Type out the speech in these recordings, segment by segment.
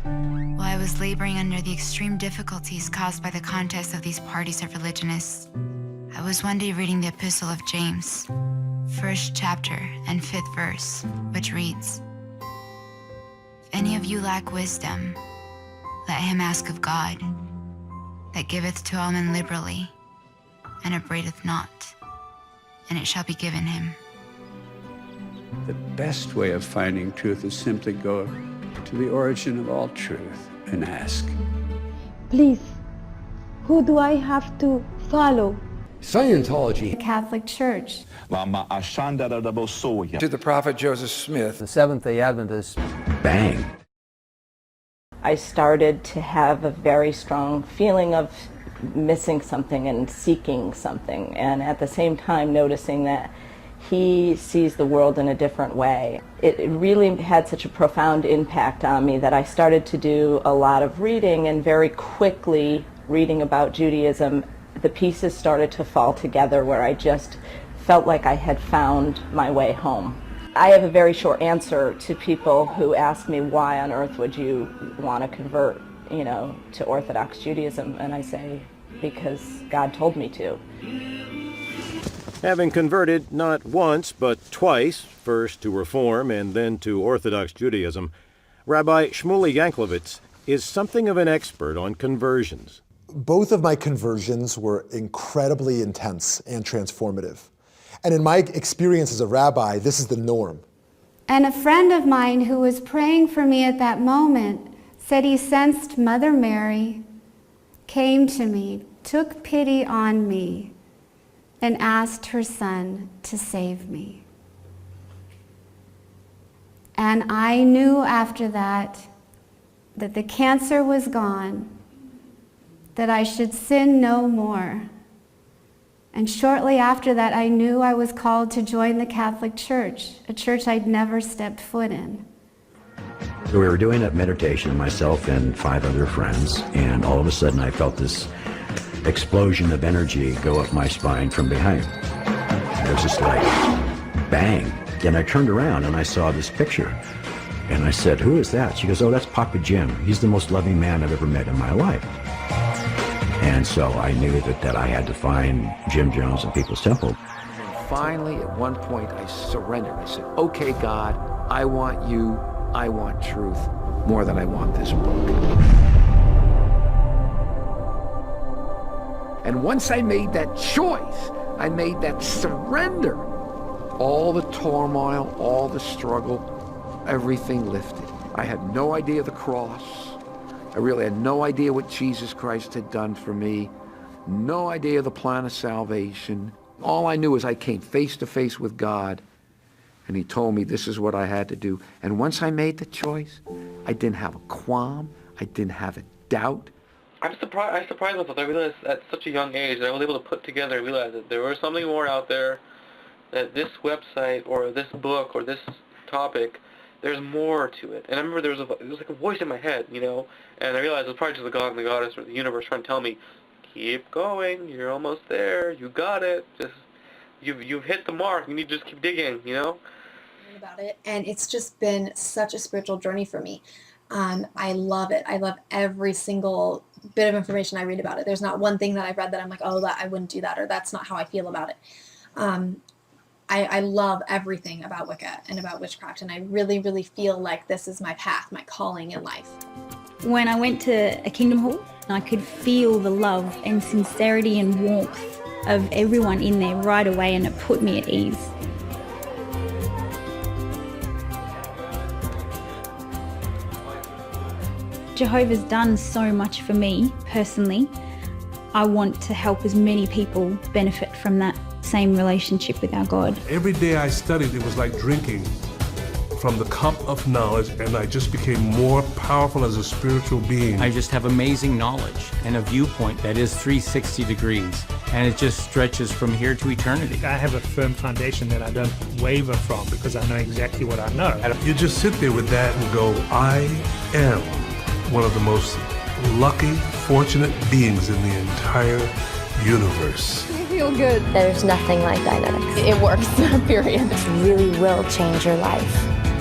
While I was laboring under the extreme difficulties caused by the contests of these parties of religionists, I was one day reading the Epistle of James, 1st chapter and 5th verse, which reads, "If any of you lack wisdom, let him ask of God, that giveth to all men liberally, and upbraideth not, and it shall be given him." The best way of finding truth is simply go to the origin of all truth and ask. Please, who do I have to follow? Scientology. The Catholic Church. To the prophet Joseph Smith. The Seventh-day Adventists. Bang. I started to have a very strong feeling of missing something and seeking something, and at the same time noticing that he sees the world in a different way. It really had such a profound impact on me that I started to do a lot of reading, and very quickly reading about Judaism, the pieces started to fall together where I just felt like I had found my way home. I have a very short answer to people who ask me, why on earth would you want to convert, to Orthodox Judaism? And I say, because God told me to. Having converted not once but twice, first to Reform and then to Orthodox Judaism, Rabbi Shmuley Yanklowitz is something of an expert on conversions. Both of my conversions were incredibly intense and transformative. And in my experience as a rabbi, this is the norm. And a friend of mine who was praying for me at that moment said he sensed Mother Mary came to me, took pity on me, and asked her son to save me. And I knew after that the cancer was gone, that I should sin no more. And shortly after that, I knew I was called to join the Catholic Church, a church I'd never stepped foot in. So we were doing a meditation, myself and 5 other friends, and all of a sudden I felt this explosion of energy go up my spine from behind. It was just like, bang. And I turned around and I saw this picture. And I said, "Who is that?" She goes, "Oh, that's Papa Jim. He's the most loving man I've ever met in my life." And so I knew that I had to find Jim Jones and People's Temple. And finally, at one point, I surrendered. I said, "Okay, God, I want you. I want truth more than I want this book." And once I made that choice, I made that surrender, all the turmoil, all the struggle, everything lifted. I had no idea of the cross. I really had no idea what Jesus Christ had done for me. No idea of the plan of salvation. All I knew was I came face to face with God, and he told me this is what I had to do. And once I made the choice, I didn't have a qualm. I didn't have a doubt. I surprised myself. I realized at such a young age that I was able to put together and realize that there was something more out there, that this website or this book or this topic, there's more to it. And I remember there was like a voice in my head, and I realized it was probably just the God and the Goddess or the universe trying to tell me, keep going, you're almost there, you got it, just, you've hit the mark, you need to just keep digging, About it, and it's just been such a spiritual journey for me. I love it. I love every single bit of information I read about it. There's not one thing that I've read that I'm like, oh, that I wouldn't do that, or that's not how I feel about it. I love everything about Wicca and about witchcraft, and I really, really feel like this is my path, my calling in life. When I went to a Kingdom Hall, I could feel the love and sincerity and warmth of everyone in there right away, and it put me at ease. Jehovah's done so much for me personally. I want to help as many people benefit from that same relationship with our God. Every day I studied, it was like drinking from the cup of knowledge, and I just became more powerful as a spiritual being. I just have amazing knowledge and a viewpoint that is 360 degrees, and it just stretches from here to eternity. I have a firm foundation that I don't waver from because I know exactly what I know. You just sit there with that and go, I am one of the most lucky, fortunate beings in the entire universe. You feel good. There's nothing like dynamics. It works, period. It really will change your life.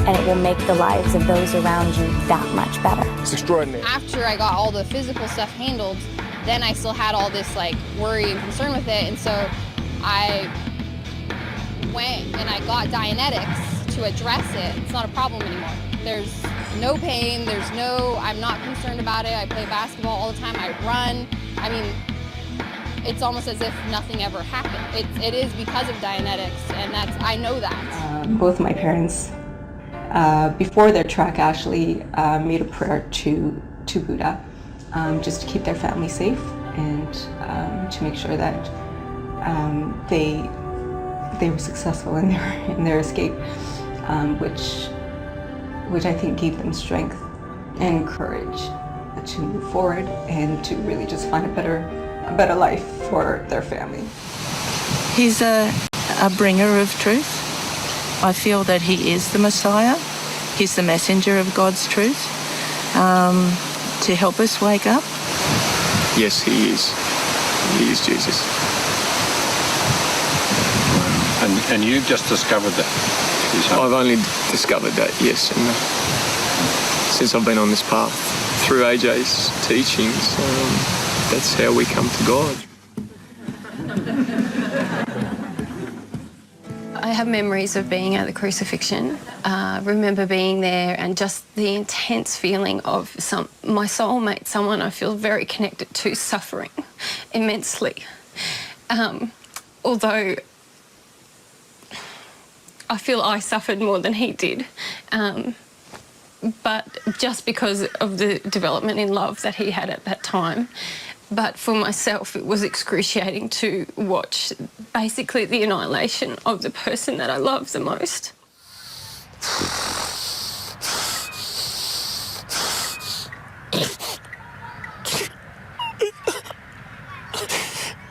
and it will make the lives of those around you that much better. It's extraordinary. After I got all the physical stuff handled, then I still had all this like worry and concern with it, and so I went and I got Dianetics to address it. It's not a problem anymore. There's no pain, I'm not concerned about it. I play basketball all the time, I run. I mean, it's almost as if nothing ever happened. It is because of Dianetics, and I know that. Both my parents, before their trek, actually made a prayer to Buddha, just to keep their family safe and to make sure that they were successful in their escape, which I think gave them strength and courage to move forward and to really just find a better life for their family. He's a bringer of truth. I feel that he is the Messiah. He's the messenger of God's truth to help us wake up. Yes, he is. He is Jesus. And you've just discovered that? I've only discovered that, yes. And since I've been on this path, through AJ's teachings, that's how we come to God. I have memories of being at the crucifixion. Remember being there and just the intense feeling of my soulmate, someone I feel very connected to, suffering immensely. Although I feel I suffered more than he did. But just because of the development in love that he had at that time. But for myself, it was excruciating to watch basically the annihilation of the person that I love the most.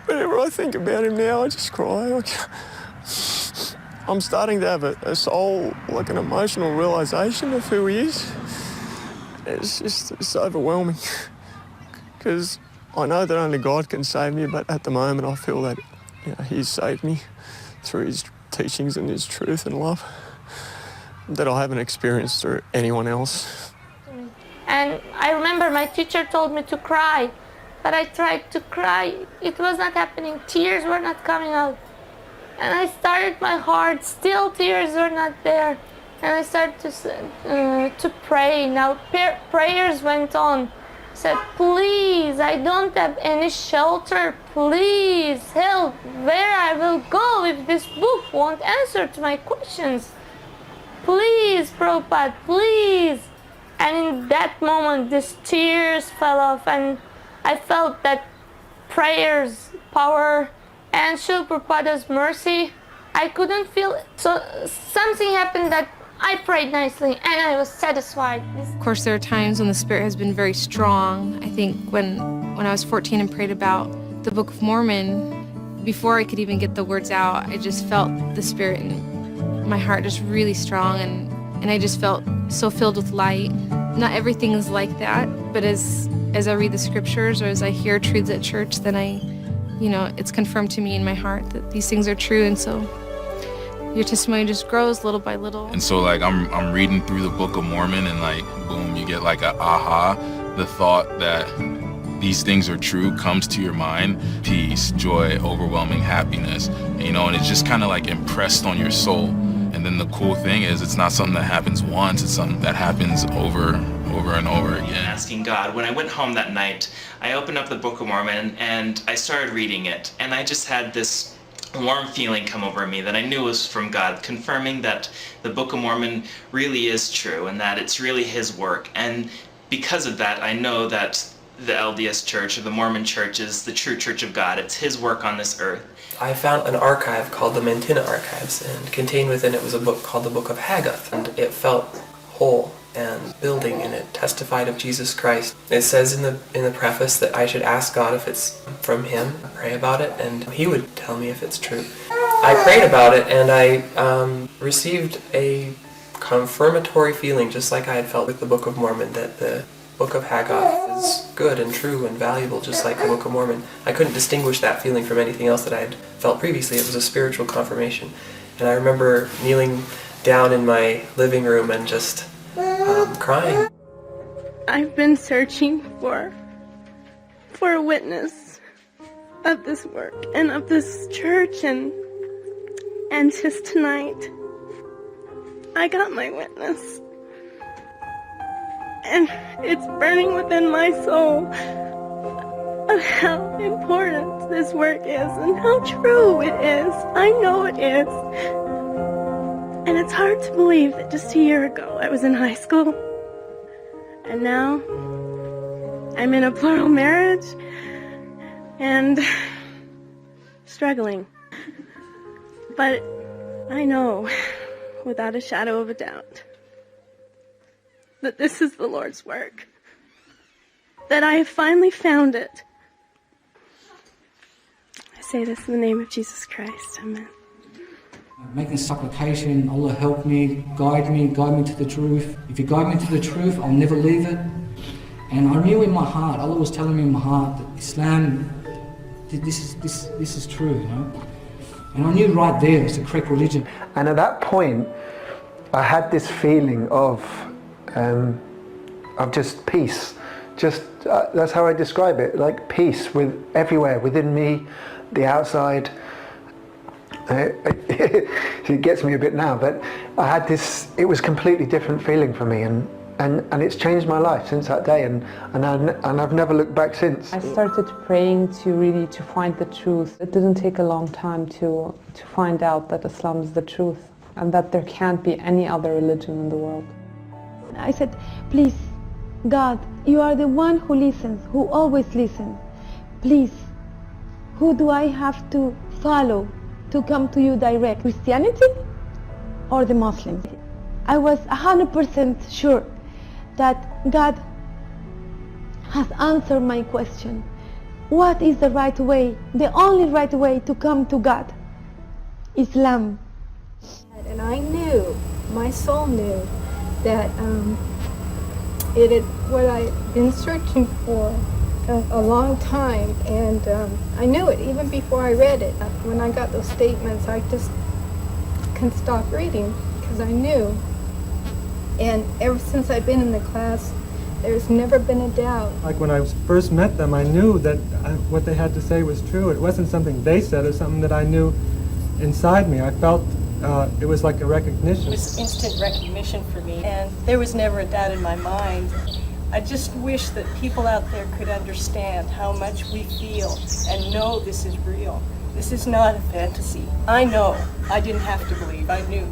Whenever I think about him now, I just cry. I'm starting to have a soul, like an emotional realisation of who he is. It's overwhelming, because I know that only God can save me, but at the moment I feel that he's saved me through his teachings and his truth and love that I haven't experienced through anyone else. And I remember my teacher told me to cry, but I tried to cry. It was not happening. Tears were not coming out. And I started my heart, still tears were not there. And I started to pray. Now prayers went on. I said, please, I don't have any shelter. Please help where I will go if this book won't answer to my questions. Please, Prabhupada, please. And in that moment, these tears fell off, and I felt that prayers, power, and Srila Prabhupada's mercy, I couldn't feel it. So something happened that I prayed nicely and I was satisfied. Of course, there are times when the Spirit has been very strong. I think when I was 14 and prayed about the Book of Mormon, before I could even get the words out, I just felt the Spirit in my heart just really strong, and I just felt so filled with light. Not everything is like that, but as I read the scriptures or as I hear truths at church, then it's confirmed to me in my heart that these things are true, and so your testimony just grows little by little. And so I'm reading through the Book of Mormon, and boom, you get a aha. The thought that these things are true comes to your mind. Peace, joy, overwhelming happiness, and it's just kind of impressed on your soul. And then the cool thing is it's not something that happens once, it's something that happens over and over again. Asking God. When I went home that night, I opened up the Book of Mormon and I started reading it, and I just had this warm feeling come over me that I knew was from God, confirming that the Book of Mormon really is true and that it's really his work. And because of that, I know that the LDS Church, or the Mormon Church, is the true Church of God. It's his work on this earth. I found an archive called the Mantina Archives, and contained within it was a book called the Book of Haggath, and it felt whole and building, and it testified of Jesus Christ. It says in the preface that I should ask God if it's from him, pray about it, and he would tell me if it's true. I prayed about it, and I received a confirmatory feeling, just like I had felt with the Book of Mormon, that the Book of Haggath is good and true and valuable, just like the Book of Mormon. I couldn't distinguish that feeling from anything else that I had felt previously. It was a spiritual confirmation. And I remember kneeling down in my living room and just crying. I've been searching for a witness of this work and of this church, and just tonight I got my witness, and it's burning within my soul of how important this work is and how true it is. I know it is. And it's hard to believe that just a year ago I was in high school, and now I'm in a plural marriage and struggling. But I know, without a shadow of a doubt, that this is the Lord's work, that I have finally found it. I say this in the name of Jesus Christ. Amen. Making supplication, Allah help me, guide me to the truth. If you guide me to the truth, I'll never leave it. And I knew in my heart, Allah was telling me in my heart that Islam, this is true, you know. And I knew right there it's the correct religion. And at that point, I had this feeling of just peace. Just that's how I describe it, like peace with everywhere within me, the outside. It gets me a bit now, but I had this, it was a completely different feeling for me, and it's changed my life since that day, and I've never looked back since. I started praying to find the truth. It didn't take a long time to find out that Islam is the truth and that there can't be any other religion in the world. I said, please, God, you are the one who listens, who always listens. Please, who do I have to follow to come to you direct? Christianity or the Muslims? I was 100% sure that God has answered my question. What is the right way, the only right way to come to God? Islam. And I knew, my soul knew, that what I'd been searching for a long time, and I knew it even before I read it. When I got those statements, I just couldn't stop reading because I knew. And ever since I've been in the class, there's never been a doubt. Like when I first met them, I knew that what they had to say was true. It wasn't something they said, it was something that I knew inside me. I felt it was like a recognition. It was instant recognition for me, and there was never a doubt in my mind. I just wish that people out there could understand how much we feel and know this is real. This is not a fantasy. I know. I didn't have to believe. I knew.